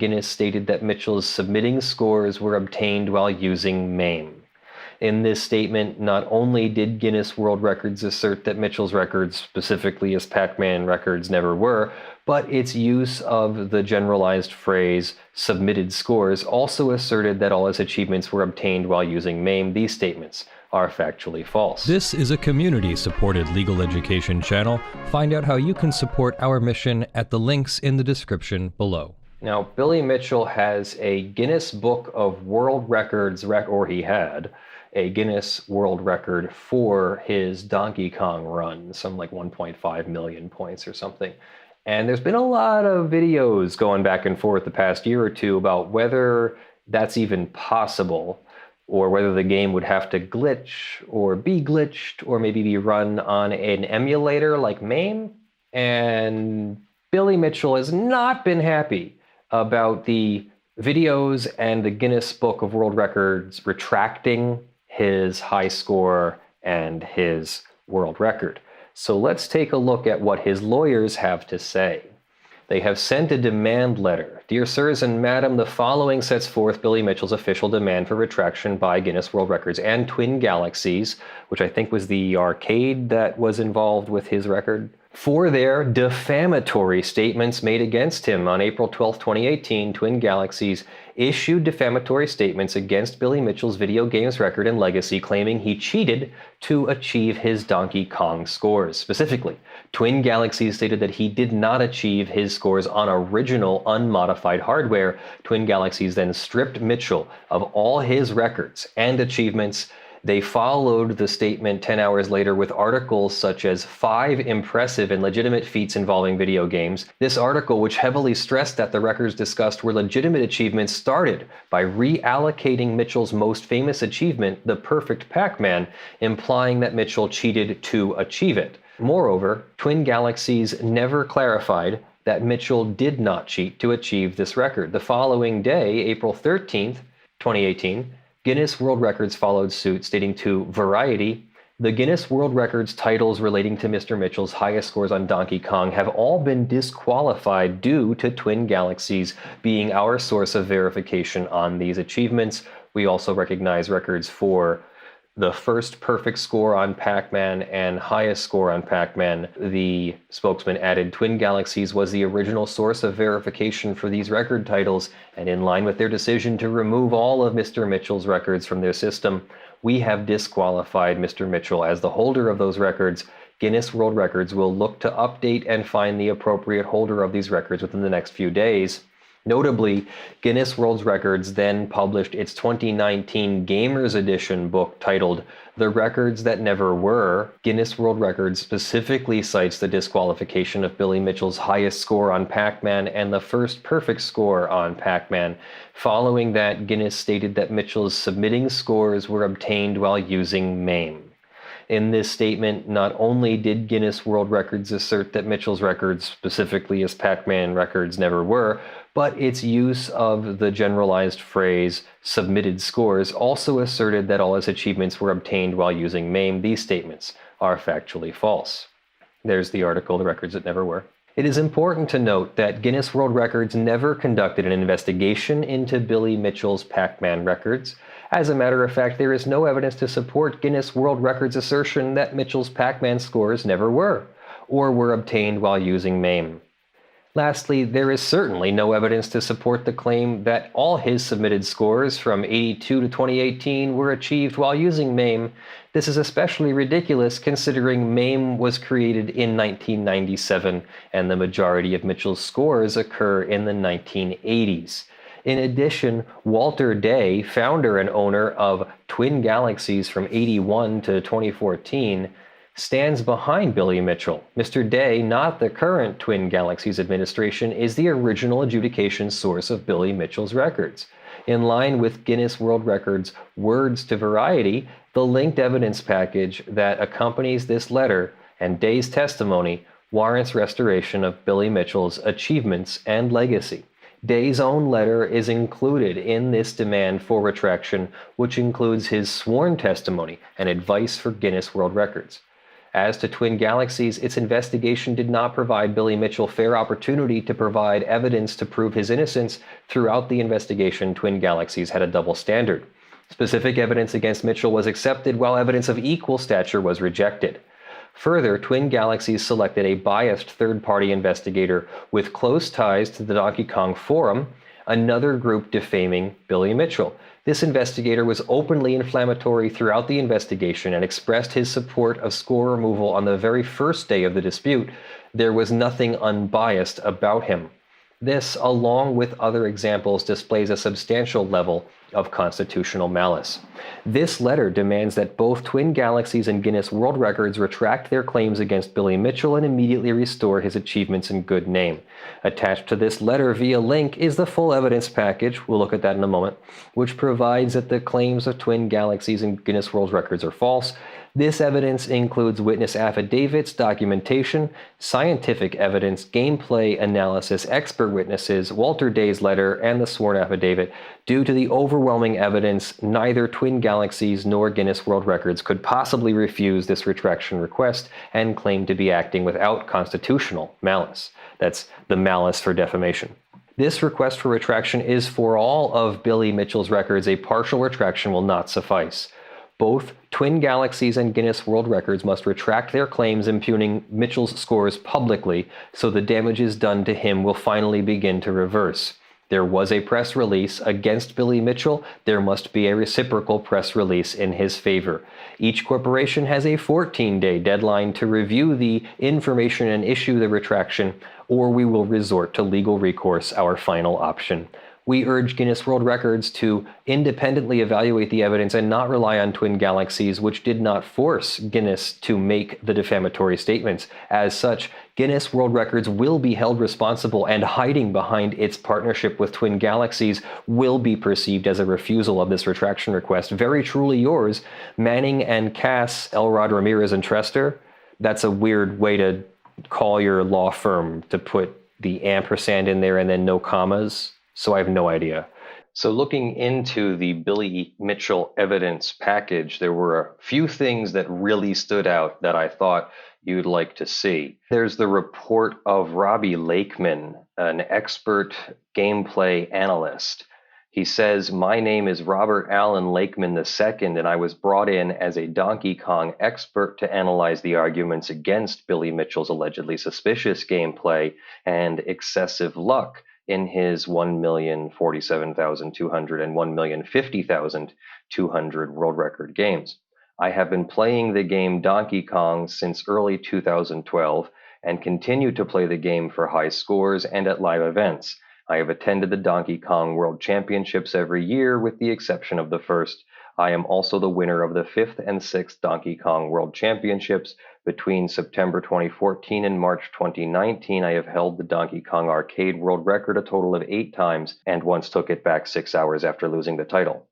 Guinness stated that Mitchell's submitting scores were obtained while using MAME. In this statement, not only did Guinness World Records assert that Mitchell's records, specifically his Pac-Man records, never were, but its use of the generalized phrase submitted scores also asserted that all his achievements were obtained while using MAME. These statements are factually false. This is a community-supported legal education channel. Find out how you can support our mission at the links in the description below. Now, Billy Mitchell has a Guinness Book of World Records, or he had a Guinness World Record for his Donkey Kong run, some like 1.5 million points or something. And there's been a lot of videos going back and forth the past year or two about whether that's even possible, or whether the game would have to glitch or be glitched, or maybe be run on an emulator like MAME. And Billy Mitchell has not been happy about the videos and the Guinness Book of World Records retracting his high score and his world record. So let's take a look at what his lawyers have to say. They have sent a demand letter. Dear sirs and madam, the following sets forth Billy Mitchell's official demand for retraction by Guinness World Records and Twin Galaxies, which I think was the arcade that was involved with his record, for their defamatory statements made against him. On April 12, 2018, Twin Galaxies issued defamatory statements against Billy Mitchell's video games record and legacy, claiming he cheated to achieve his Donkey Kong scores. Specifically, Twin Galaxies stated that he did not achieve his scores on original unmodified hardware. Twin Galaxies then stripped Mitchell of all his records and achievements. They followed the statement 10 hours later with articles such as 5 impressive and legitimate feats involving video games. This article, which heavily stressed that the records discussed were legitimate achievements, started by reallocating Mitchell's most famous achievement, the perfect Pac-Man, implying that Mitchell cheated to achieve it. Moreover, Twin Galaxies never clarified that Mitchell did not cheat to achieve this record. The following day, April 13th, 2018, Guinness World Records followed suit, stating to Variety, the Guinness World Records titles relating to Mr. Mitchell's highest scores on Donkey Kong have all been disqualified due to Twin Galaxies being our source of verification on these achievements. We also recognize records for the first perfect score on Pac-Man and highest score on Pac-Man. The spokesman added, Twin Galaxies was the original source of verification for these record titles, and in line with their decision to remove all of Mr. Mitchell's records from their system, we have disqualified Mr. Mitchell as the holder of those records. Guinness World Records will look to update and find the appropriate holder of these records within the next few days. Notably, Guinness World Records then published its 2019 Gamers Edition book titled The Records That Never Were. Guinness World Records specifically cites the disqualification of Billy Mitchell's highest score on Pac-Man and the first perfect score on Pac-Man. Following that, Guinness stated that Mitchell's submitting scores were obtained while using MAME. In this statement, not only did Guinness World Records assert that Mitchell's records, specifically his Pac-Man records, never were, but its use of the generalized phrase submitted scores also asserted that all his achievements were obtained while using MAME. These statements are factually false. There's the article, The Records That Never Were. It is important to note that Guinness World Records never conducted an investigation into Billy Mitchell's Pac-Man records. As a matter of fact, there is no evidence to support Guinness World Records' assertion that Mitchell's Pac-Man scores never were, or were obtained while using MAME. Lastly, there is certainly no evidence to support the claim that all his submitted scores from 82 to 2018 were achieved while using MAME. This is especially ridiculous considering MAME was created in 1997 and the majority of Mitchell's scores occur in the 1980s. In addition, Walter Day, founder and owner of Twin Galaxies from 81 to 2014, stands behind Billy Mitchell. Mr. Day, not the current Twin Galaxies administration, is the original adjudication source of Billy Mitchell's records. In line with Guinness World Records' words to Variety, the linked evidence package that accompanies this letter and Day's testimony warrants restoration of Billy Mitchell's achievements and legacy. Day's own letter is included in this demand for retraction, which includes his sworn testimony and advice for Guinness World Records. As to Twin Galaxies, its investigation did not provide Billy Mitchell fair opportunity to provide evidence to prove his innocence. Throughout the investigation, Twin Galaxies had a double standard. Specific evidence against Mitchell was accepted, while evidence of equal stature was rejected. Further, Twin Galaxies selected a biased third-party investigator with close ties to the Donkey Kong Forum, another group defaming Billy Mitchell. This investigator was openly inflammatory throughout the investigation and expressed his support of score removal on the very first day of the dispute. There was nothing unbiased about him. This, along with other examples, displays a substantial level of constitutional malice. This letter demands that both Twin Galaxies and Guinness World Records retract their claims against Billy Mitchell and immediately restore his achievements and good name. Attached to this letter via link is the full evidence package, we'll look at that in a moment, which provides that the claims of Twin Galaxies and Guinness World Records are false. This evidence includes witness affidavits, documentation, scientific evidence, gameplay analysis, expert witnesses, Walter Day's letter, and the sworn affidavit. Due to the overwhelming evidence, neither Twin Galaxies nor Guinness World Records could possibly refuse this retraction request and claim to be acting without constitutional malice. That's the malice for defamation. This request for retraction is for all of Billy Mitchell's records. A partial retraction will not suffice. Both Twin Galaxies and Guinness World Records must retract their claims impugning Mitchell's scores publicly, so the damages done to him will finally begin to reverse. There was a press release against Billy Mitchell. There must be a reciprocal press release in his favor. Each corporation has a 14-day deadline to review the information and issue the retraction, or we will resort to legal recourse, our final option. We urge Guinness World Records to independently evaluate the evidence and not rely on Twin Galaxies, which did not force Guinness to make the defamatory statements. As such, Guinness World Records will be held responsible, and hiding behind its partnership with Twin Galaxies will be perceived as a refusal of this retraction request. Very truly yours, Manning and Cass, Elrod, Ramirez, and Trester. That's a weird way to call your law firm, to put the ampersand in there and then no commas. So I have no idea. So looking into the Billy Mitchell evidence package, there were a few things that really stood out that I thought you'd like to see. There's the report of Robbie Lakeman, an expert gameplay analyst. He says, "My name is Robert Allen Lakeman II, and I was brought in as a Donkey Kong expert to analyze the arguments against Billy Mitchell's allegedly suspicious gameplay and excessive luck in his 1,047,200 and 1,050,200 world record games. I have been playing the game Donkey Kong since early 2012 and continue to play the game for high scores and at live events. I have attended the Donkey Kong World Championships every year with the exception of the first. I am also the winner of the 5th and 6th Donkey Kong World Championships. Between September 2014 and March 2019, I have held the Donkey Kong Arcade World Record a total of 8 times and once took it back 6 hours after losing the title."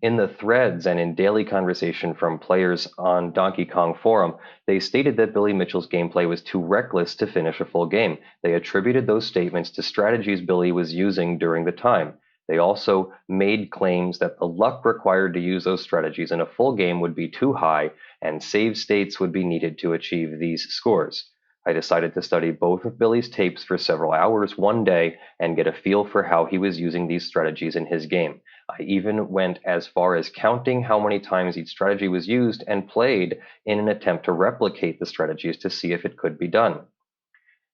In the threads and in daily conversation from players on Donkey Kong Forum, they stated that Billy Mitchell's gameplay was too reckless to finish a full game. They attributed those statements to strategies Billy was using during the time. They also made claims that the luck required to use those strategies in a full game would be too high, and save states would be needed to achieve these scores. I decided to study both of Billy's tapes for several hours one day and get a feel for how he was using these strategies in his game. I even went as far as counting how many times each strategy was used and played in an attempt to replicate the strategies to see if it could be done.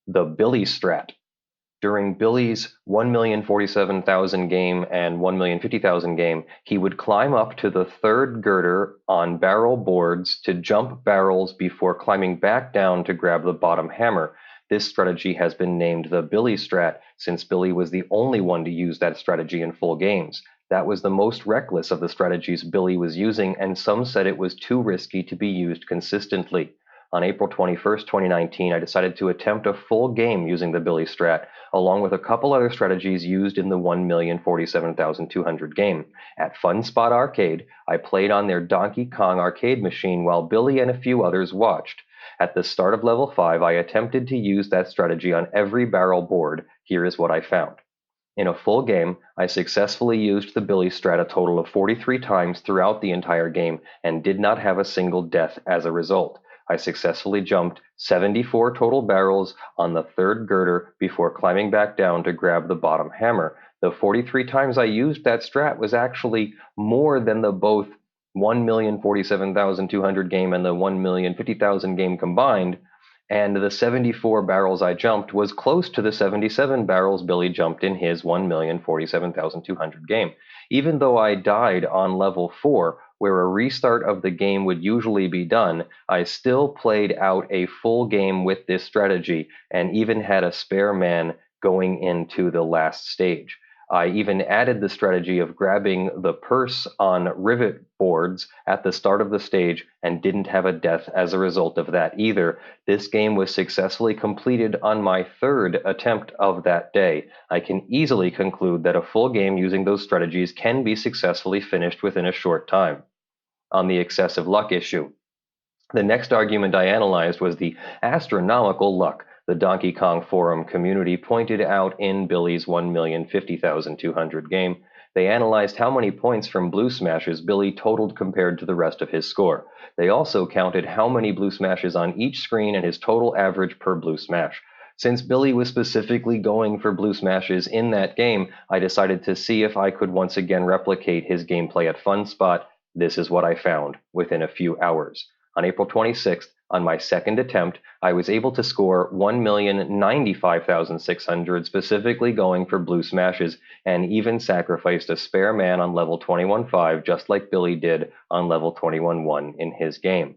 The Billy Strat. During Billy's 1,047,000 game and 1,050,000 game, he would climb up to the third girder on barrel boards to jump barrels before climbing back down to grab the bottom hammer. This strategy has been named the Billy Strat since Billy was the only one to use that strategy in full games. That was the most reckless of the strategies Billy was using, and some said it was too risky to be used consistently. On April 21st, 2019, I decided to attempt a full game using the Billy Strat, along with a couple other strategies used in the 1,047,200 game. At Fun Spot Arcade, I played on their Donkey Kong arcade machine while Billy and a few others watched. At the start of level 5, I attempted to use that strategy on every barrel board. Here is what I found. In a full game, I successfully used the Billy Strat a total of 43 times throughout the entire game and did not have a single death as a result. I successfully jumped 74 total barrels on the third girder before climbing back down to grab the bottom hammer. The 43 times I used that strat was actually more than the both 1,047,200 game and the 1,050,000 game combined, and the 74 barrels I jumped was close to the 77 barrels Billy jumped in his 1,047,200 game. Even though I died on level 4, where a restart of the game would usually be done, I still played out a full game with this strategy and even had a spare man going into the last stage. I even added the strategy of grabbing the Pearce on rivet boards at the start of the stage and didn't have a death as a result of that either. This game was successfully completed on my third attempt of that day. I can easily conclude that a full game using those strategies can be successfully finished within a short time. On the excessive luck issue, the next argument I analyzed was the astronomical luck the Donkey Kong Forum community pointed out in Billy's 1,050,200 game. They analyzed how many points from blue smashes Billy totaled compared to the rest of his score. They also counted how many blue smashes on each screen and his total average per blue smash. Since Billy was specifically going for blue smashes in that game, I decided to see if I could once again replicate his gameplay at Fun Spot. This is what I found within a few hours. On April 26th, on my second attempt, I was able to score 1,095,600 specifically going for blue smashes, and even sacrificed a spare man on level 21.5 just like Billy did on level 21.1 in his game.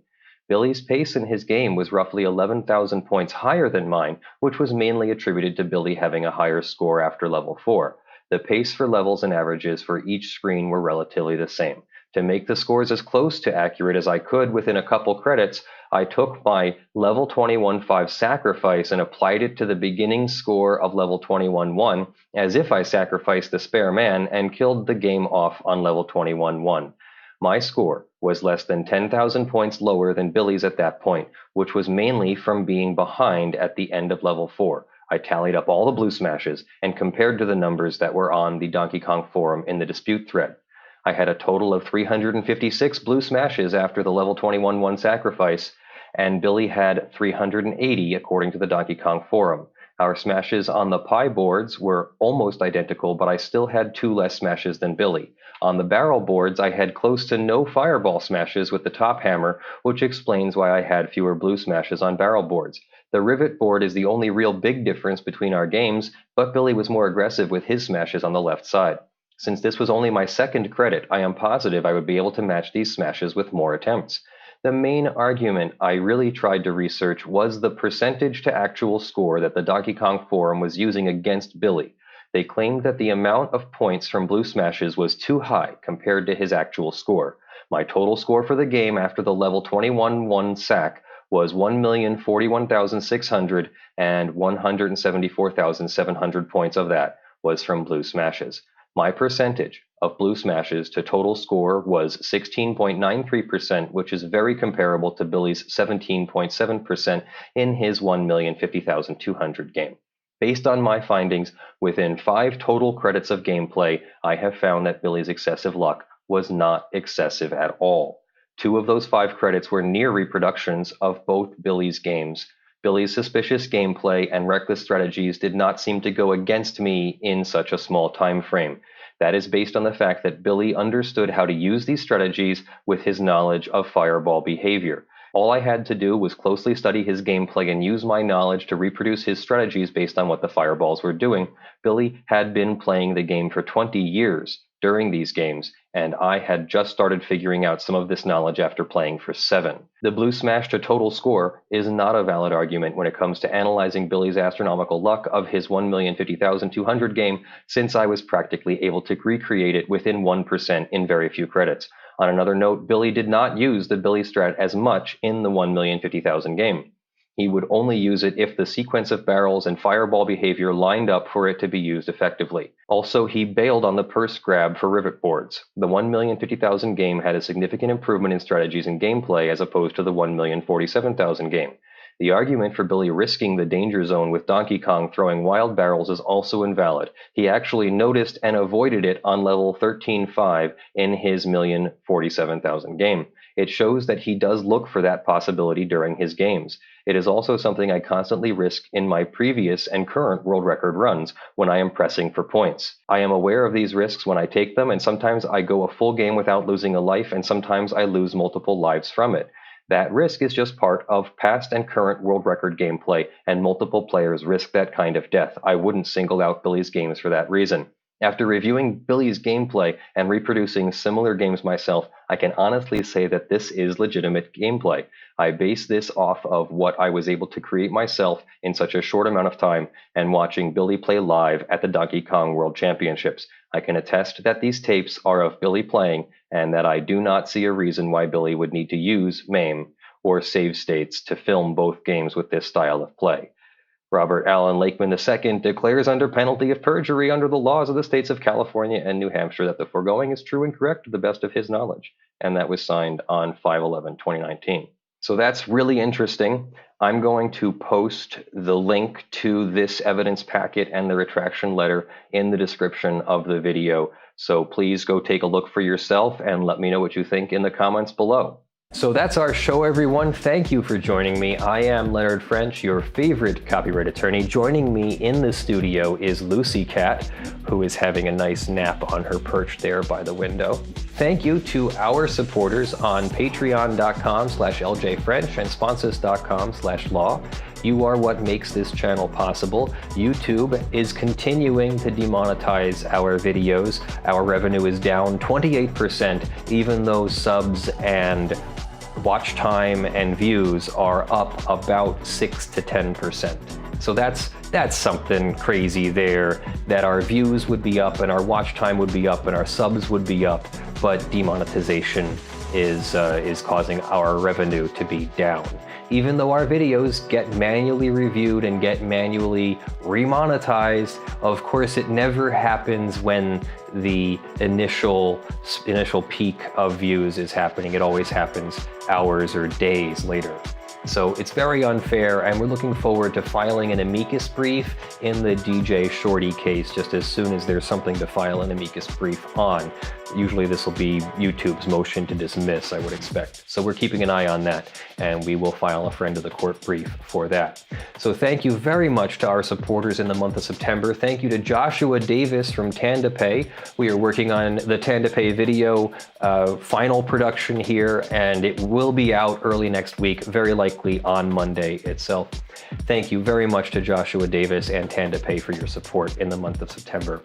Billy's pace in his game was roughly 11,000 points higher than mine, which was mainly attributed to Billy having a higher score after level 4. The pace for levels and averages for each screen were relatively the same. To make the scores as close to accurate as I could within a couple credits, I took my level 21.5 sacrifice and applied it to the beginning score of level 21.1 as if I sacrificed the spare man and killed the game off on level 21.1. My score was less than 10,000 points lower than Billy's at that point, which was mainly from being behind at the end of level 4. I tallied up all the blue smashes and compared to the numbers that were on the Donkey Kong forum in the dispute thread. I had a total of 356 blue smashes after the level 21.1 sacrifice, and Billy had 380 according to the Donkey Kong forum. Our smashes on the pie boards were almost identical, but I still had 2 less smashes than Billy. On the barrel boards, I had close to no fireball smashes with the top hammer, which explains why I had fewer blue smashes on barrel boards. The rivet board is the only real big difference between our games, but Billy was more aggressive with his smashes on the left side. Since this was only my second credit, I am positive I would be able to match these smashes with more attempts. The main argument I really tried to research was the percentage to actual score that the Donkey Kong forum was using against Billy. They claimed that the amount of points from blue smashes was too high compared to his actual score. My total score for the game after the level 21.1 sack was 1,041,600, and 174,700 points of that was from blue smashes. My percentage of blue smashes to total score was 16.93%, which is very comparable to Billy's 17.7% in his 1,050,200 game. Based on my findings, within 5 total credits of gameplay, I have found that Billy's excessive luck was not excessive at all. 2 of those 5 credits were near reproductions of both Billy's games. Billy's suspicious gameplay and reckless strategies did not seem to go against me in such a small time frame. That is based on the fact that Billy understood how to use these strategies with his knowledge of fireball behavior. All I had to do was closely study his gameplay and use my knowledge to reproduce his strategies based on what the fireballs were doing. Billy had been playing the game for 20 years during these games, and I had just started figuring out some of this knowledge after playing for 7. The blue smash to total score is not a valid argument when it comes to analyzing Billy's astronomical luck of his 1,050,200 game, since I was practically able to recreate it within 1% in very few credits. On another note, Billy did not use the Billy strat as much in the 1,050,000 game. He would only use it if the sequence of barrels and fireball behavior lined up for it to be used effectively. Also, he bailed on the Pearce grab for rivet boards. The 1,050,000 game had a significant improvement in strategies and gameplay as opposed to the 1,047,000 game. The argument for Billy risking the danger zone with Donkey Kong throwing wild barrels is also invalid. He actually noticed and avoided it on level 13.5 in his 1,047,000 game. It shows that he does look for that possibility during his games. It is also something I constantly risk in my previous and current world record runs when I am pressing for points. I am aware of these risks when I take them, and sometimes I go a full game without losing a life, and sometimes I lose multiple lives from it. That risk is just part of past and current world record gameplay, and multiple players risk that kind of death. I wouldn't single out Billy's games for that reason. After reviewing Billy's gameplay and reproducing similar games myself, I can honestly say that this is legitimate gameplay. I base this off of what I was able to create myself in such a short amount of time and watching Billy play live at the Donkey Kong World Championships. I can attest that these tapes are of Billy playing and that I do not see a reason why Billy would need to use MAME or save states to film both games with this style of play. Robert Allen Lakeman II declares under penalty of perjury under the laws of the states of California and New Hampshire that the foregoing is true and correct to the best of his knowledge. And that was signed on 5/11/2019. So that's really interesting. I'm going to post the link to this evidence packet and the retraction letter in the description of the video. So please go take a look for yourself and let me know what you think in the comments below. So that's our show, everyone. Thank you for joining me. I am Leonard French, your favorite copyright attorney. Joining me in the studio is Lucy Cat, who is having a nice nap on her perch there by the window. Thank you to our supporters on patreon.com/ljfrench and sponsors.com/law. You are what makes this channel possible. YouTube is continuing to demonetize our videos. Our revenue is down 28%, even though subs and watch time and views are up about 6 to 10%. So that's something crazy there, that our views would be up and our watch time would be up and our subs would be up, but demonetization is causing our revenue to be down. Even though our videos get manually reviewed and get manually remonetized, of course it never happens when the initial peak of views is happening. It always happens hours or days later. So it's very unfair, and we're looking forward to filing an amicus brief in the DJ Shorty case just as soon as there's something to file an amicus brief on. Usually this will be YouTube's motion to dismiss, I would expect. So we're keeping an eye on that, and we will file a friend of the court brief for that. So thank you very much to our supporters in the month of September. Thank you to Joshua Davis from TandaPay. We are working on the TandaPay video final production here, and it will be out early next week, very likely on Monday itself. Thank you very much to Joshua Davis and TandaPay for your support in the month of September.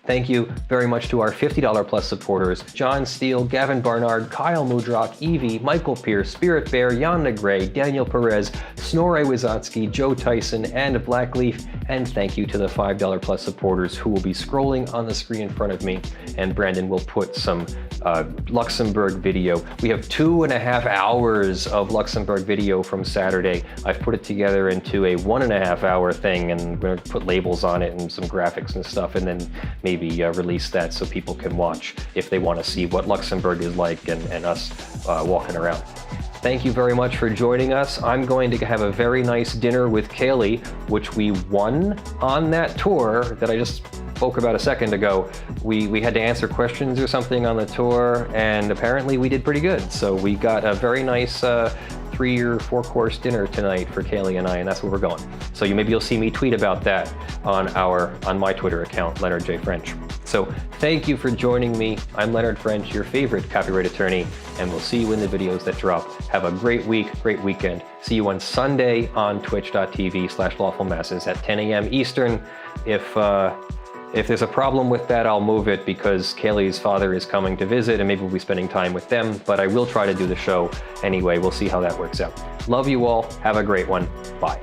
Thank you very much to our $50 plus supporters: John Steele, Gavin Barnard, Kyle Mudrak, Eevi, Michael Pearce, Spirit Bear, Jan Negrey, Daniel Perez, Snorre Wisotzky, Joe Tyson, and blackleaf. And thank you to the $5 plus supporters who will be scrolling on the screen in front of me, and Brandon will put some Luxembourg video. We have 2.5 hours of Luxembourg video from Saturday. I've put it together into a 1.5 hour thing, and we're going to put labels on it and some graphics and stuff, and then maybe release that so people can watch if they want to see what Luxembourg is like and us walking around. Thank you very much for joining us. I'm going to have a very nice dinner with Kaylee, which we won on that tour that I just spoke about a second ago. We had to answer questions or something on the tour, and apparently we did pretty good. So we got a very nice 3 or 4 course dinner tonight for Kaylee and I, and that's where we're going. So maybe you'll see me tweet about that on my Twitter account, Leonard J. French. So thank you for joining me. I'm Leonard French, your favorite copyright attorney, and we'll see you in the videos that drop. Have a great week, great weekend. See you on Sunday on twitch.tv/lawfulmasses at 10 a.m. Eastern. If there's a problem with that, I'll move it because Kaylee's father is coming to visit and maybe we'll be spending time with them, but I will try to do the show anyway. We'll see how that works out. Love you all. Have a great one. Bye.